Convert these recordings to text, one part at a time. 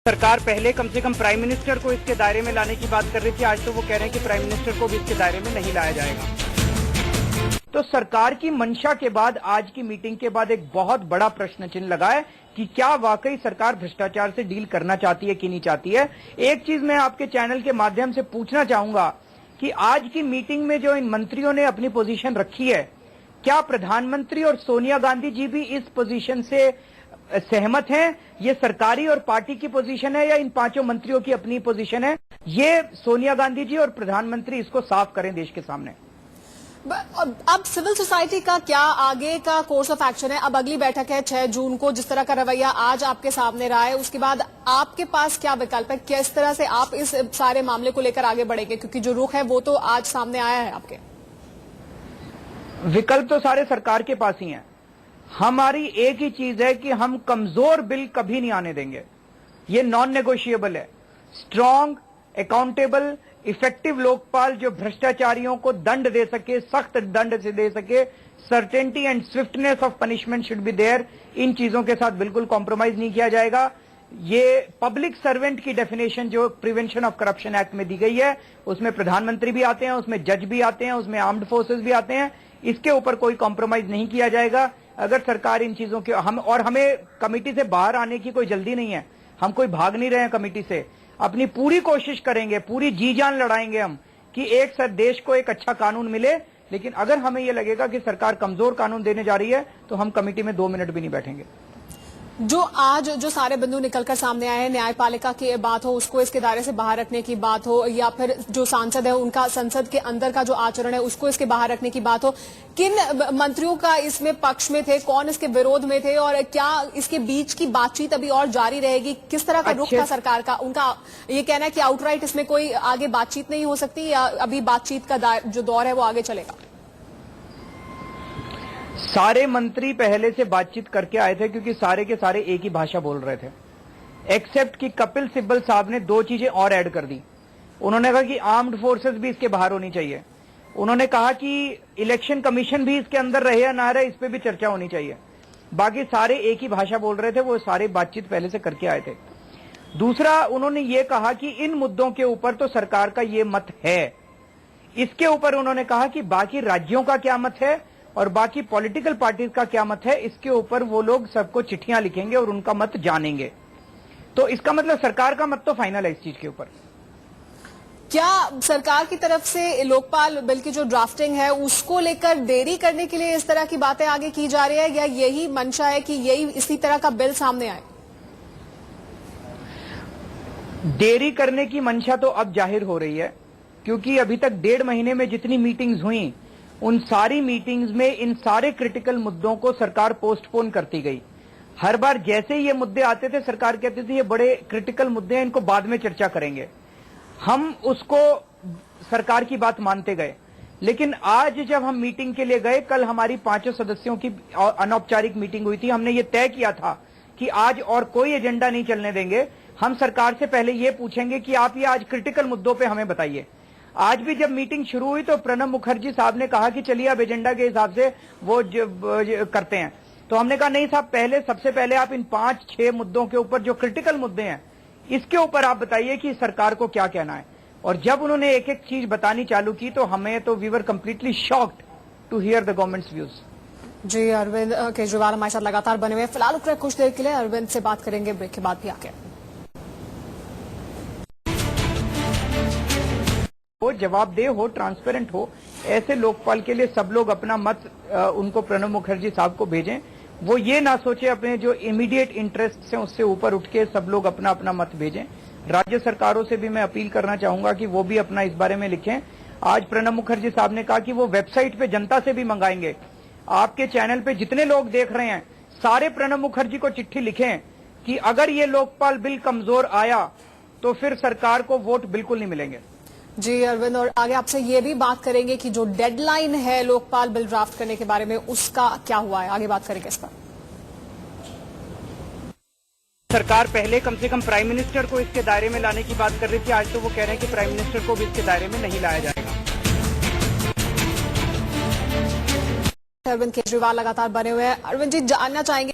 सरकार पहले कम से कम प्राइम मिनिस्टर को इसके दायरे में लाने की बात कर रही थी। आज तो वो कह रहे हैं कि प्राइम मिनिस्टर को भी इसके दायरे में नहीं लाया जाएगा। तो सरकार की मंशा के बाद आज की मीटिंग के बाद एक बहुत बड़ा प्रश्न चिन्ह लगा है कि क्या वाकई सरकार भ्रष्टाचार से डील करना चाहती है कि नहीं चाहती है। एक चीज मैं आपके चैनल के माध्यम से पूछना चाहूंगा कि आज की मीटिंग में जो इन मंत्रियों ने अपनी पोजीशन रखी है, क्या प्रधानमंत्री और सोनिया गांधी जी भी इस पोजीशन से सहमत हैं? ये सरकारी और पार्टी की पोजीशन है या इन पांचों मंत्रियों की अपनी पोजीशन है? ये सोनिया गांधी जी और प्रधानमंत्री इसको साफ करें देश के सामने। अब सिविल सोसाइटी का क्या आगे का कोर्स ऑफ एक्शन है? अब अगली बैठक है 6 जून को। जिस तरह का रवैया आज आपके सामने रहा है, उसके बाद आपके पास क्या विकल्प है? किस तरह से आप इस सारे मामले को लेकर आगे बढ़ेंगे? क्योंकि जो रुख है वो तो आज सामने आया है आपके। विकल्प तो सारे सरकार के पास ही हैं। हमारी एक ही चीज है कि हम कमजोर बिल कभी नहीं आने देंगे। ये नॉन नेगोशिएबल है। स्ट्रांग, अकाउंटेबल, इफेक्टिव लोकपाल जो भ्रष्टाचारियों को दंड दे सके, सख्त दंड से दे सके, certainty and swiftness of punishment should be there. इन चीजों के साथ बिल्कुल कॉम्प्रोमाइज नहीं किया जाएगा। ये पब्लिक सर्वेंट की डेफिनेशन जो प्रिवेंशन ऑफ करप्शन एक्ट में दी गई है, उसमें प्रधानमंत्री भी आते हैं, उसमें जज भी आते हैं, उसमें आर्म्ड फोर्सेस भी आते हैं। इसके ऊपर कोई कॉम्प्रोमाइज नहीं किया जाएगा। अगर सरकार इन चीजों के हमें कमेटी से बाहर आने की कोई जल्दी नहीं है। हम कोई भाग नहीं रहे हैं कमेटी से। अपनी पूरी कोशिश करेंगे, पूरी जी जान लड़ाएंगे हम कि एक देश को एक अच्छा कानून मिले। लेकिन अगर हमें यह लगेगा कि सरकार कमजोर कानून देने जा रही है तो हम कमेटी में 2 मिनट भी नहीं बैठेंगे। जो आज जो सारे बिंदु निकलकर सामने आए हैं, न्यायपालिका की बात हो, उसको इसके दायरे से बाहर रखने की बात हो, या फिर जो सांसद है उनका संसद के अंदर का जो आचरण है उसको इसके बाहर रखने की बात हो, किन मंत्रियों का इसमें पक्ष में थे, कौन इसके विरोध में थे, और क्या इसके बीच की बातचीत अभी और जारी रहेगी? किस तरह का रुख था सरकार का? उनका ये कहना है कि आउटराइट इसमें कोई आगे बातचीत नहीं हो सकती, या अभी बातचीत का जो दौर है वो आगे चलेगा? सारे मंत्री पहले से बातचीत करके आए थे, क्योंकि सारे के सारे एक ही भाषा बोल रहे थे, एक्सेप्ट कि कपिल सिब्बल साहब ने 2 चीजें और ऐड कर दी। उन्होंने कहा कि आर्म्ड फोर्सेस भी इसके बाहर होनी चाहिए। उन्होंने कहा कि इलेक्शन कमीशन भी इसके अंदर रहे या ना रहे, इस पे भी चर्चा होनी चाहिए। बाकी सारे एक ही भाषा बोल रहे थे, वो सारे बातचीत पहले से करके आए थे। दूसरा, उन्होंने ये कहा कि इन मुद्दों के ऊपर तो सरकार का ये मत है। इसके ऊपर उन्होंने कहा कि बाकी राज्यों का क्या मत है और बाकी पॉलिटिकल पार्टीज का क्या मत है, इसके ऊपर वो लोग सबको चिट्ठियां लिखेंगे और उनका मत जानेंगे। तो इसका मतलब सरकार का मत तो फाइनल है इस चीज के ऊपर। क्या सरकार की तरफ से लोकपाल बिल की जो ड्राफ्टिंग है उसको लेकर देरी करने के लिए इस तरह की बातें आगे की जा रही है, या यही मंशा है कि यही इसी तरह का बिल सामने आए? देरी करने की मंशा तो अब जाहिर हो रही है, क्योंकि अभी तक 1.5 महीने में जितनी मीटिंग्स हुई, उन सारी मीटिंग्स में इन सारे क्रिटिकल मुद्दों को सरकार पोस्टपोन करती गई। हर बार जैसे ये मुद्दे आते थे, सरकार कहती थी ये बड़े क्रिटिकल मुद्दे हैं, इनको बाद में चर्चा करेंगे। हम उसको सरकार की बात मानते गए। लेकिन आज जब हम मीटिंग के लिए गए, कल हमारी 5 सदस्यों की अनौपचारिक मीटिंग हुई थी, हमने ये तय किया था कि आज और कोई एजेंडा नहीं चलने देंगे। हम सरकार से पहले ये पूछेंगे कि आप ये आज क्रिटिकल मुद्दों पर हमें बताइए। आज भी जब मीटिंग शुरू हुई तो प्रणब मुखर्जी साहब ने कहा कि चलिए अब एजेंडा के हिसाब से वो करते हैं। तो हमने कहा नहीं साहब, पहले सबसे पहले आप इन 5-6 मुद्दों के ऊपर जो क्रिटिकल मुद्दे हैं इसके ऊपर आप बताइए कि सरकार को क्या कहना है। और जब उन्होंने एक एक चीज बतानी चालू की तो हमें तो we were completely shocked to hear the government's views. जी, अरविंद केजरीवाल हमारे साथ लगातार बने हुए। फिलहाल रुक रहे कुछ देर के लिए, अरविंद से बात करेंगे ब्रेक के बाद भी आके। हो जवाबदेह हो, ट्रांसपेरेंट हो, ऐसे लोकपाल के लिए सब लोग अपना मत उनको प्रणब मुखर्जी साहब को भेजें। वो ये ना सोचे अपने जो इमीडिएट इंटरेस्ट हैं उससे ऊपर उठ के सब लोग अपना अपना मत भेजें। राज्य सरकारों से भी मैं अपील करना चाहूंगा कि वो भी अपना इस बारे में लिखें। आज प्रणब मुखर्जी साहब ने कहा कि वो वेबसाइट पे जनता से भी मंगाएंगे। आपके चैनल पे जितने लोग देख रहे हैं, सारे प्रणब मुखर्जी को चिट्ठी लिखें कि अगर ये लोकपाल बिल कमजोर आया तो फिर सरकार को वोट बिल्कुल नहीं मिलेंगे। जी अरविंद, और आगे आपसे ये भी बात करेंगे कि जो डेडलाइन है लोकपाल बिल ड्राफ्ट करने के बारे में, उसका क्या हुआ है? आगे बात करेंगे इस पर। सरकार पहले कम से कम प्राइम मिनिस्टर को इसके दायरे में लाने की बात कर रही थी। आज तो वो कह रहे हैं कि प्राइम मिनिस्टर को भी इसके दायरे में नहीं लाया जाएगा। अरविंद केजरीवाल लगातार बने हुए हैं। अरविंद जी, जानना चाहेंगे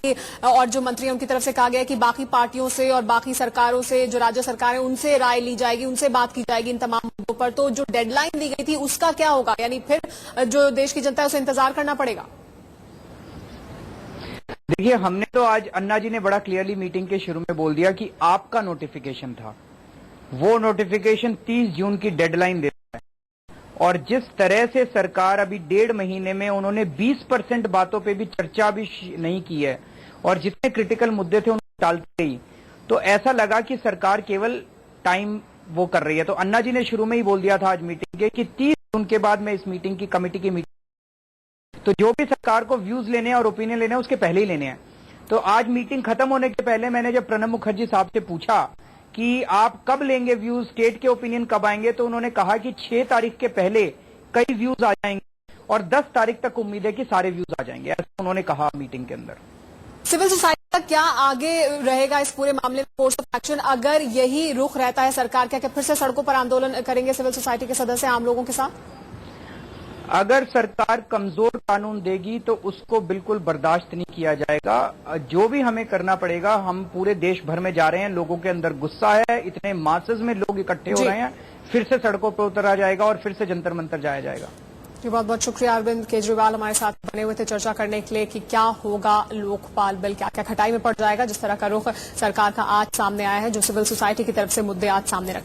कि और जो मंत्री हैं उनकी तरफ से कहा गया है कि बाकी पार्टियों से और बाकी सरकारों से, जो राज्य सरकार है, उनसे राय ली जाएगी, उनसे बात की जाएगी इन तमाम मुद्दों पर। तो जो डेडलाइन दी गई थी उसका क्या होगा? यानी फिर जो देश की जनता है उसे इंतजार करना पड़ेगा। देखिए, हमने तो आज अन्ना जी ने बड़ा क्लियरली मीटिंग के शुरू में बोल दिया कि आपका नोटिफिकेशन था, वो नोटिफिकेशन 30 जून की डेडलाइन देता है। और जिस तरह से सरकार अभी 1.5 महीने में उन्होंने 20% बातों पे भी चर्चा भी नहीं की है और जितने क्रिटिकल मुद्दे थे उनको टालते ही, तो ऐसा लगा कि सरकार केवल टाइम वो कर रही है। तो अन्ना जी ने शुरू में ही बोल दिया था आज मीटिंग के कि 30 जून के बाद में इस मीटिंग की कमेटी की मीटिंग, तो जो भी सरकार को व्यूज लेने हैं और ओपिनियन लेने हैं उसके पहले ही लेने हैं। तो आज मीटिंग खत्म होने के पहले मैंने जब प्रणब मुखर्जी साहब से पूछा कि आप कब लेंगे व्यूज, स्टेट के ओपिनियन कब आएंगे, तो उन्होंने कहा कि 6 तारीख के पहले कई व्यूज आ जाएंगे और 10 तारीख तक उम्मीद है कि सारे व्यूज आ जाएंगे, ऐसा उन्होंने कहा मीटिंग के अंदर। सिविल सोसाइटी का क्या आगे रहेगा इस पूरे मामले में कोर्स ऑफ एक्शन? अगर यही रुख रहता है सरकार का, क्या फिर से सड़कों पर आंदोलन करेंगे सिविल सोसाइटी के सदस्य आम लोगों के साथ? अगर सरकार कमजोर कानून देगी तो उसको बिल्कुल बर्दाश्त नहीं किया जाएगा। जो भी हमें करना पड़ेगा, हम पूरे देश भर में जा रहे हैं, लोगों के अंदर गुस्सा है, इतने मासेस में लोग इकट्ठे हो रहे हैं, फिर से सड़कों पर उतरा जाएगा और फिर से जंतर मंतर जाया जाएगा। बहुत बहुत शुक्रिया। अरविंद केजरीवाल हमारे साथ बने हुए थे चर्चा करने के लिए कि क्या होगा लोकपाल बिल, क्या क्या खटाई में पड़ जाएगा। जिस तरह का रुख सरकार का आज सामने आया है, जो सिविल सोसाइटी की तरफ से मुद्दे आज सामने रखे।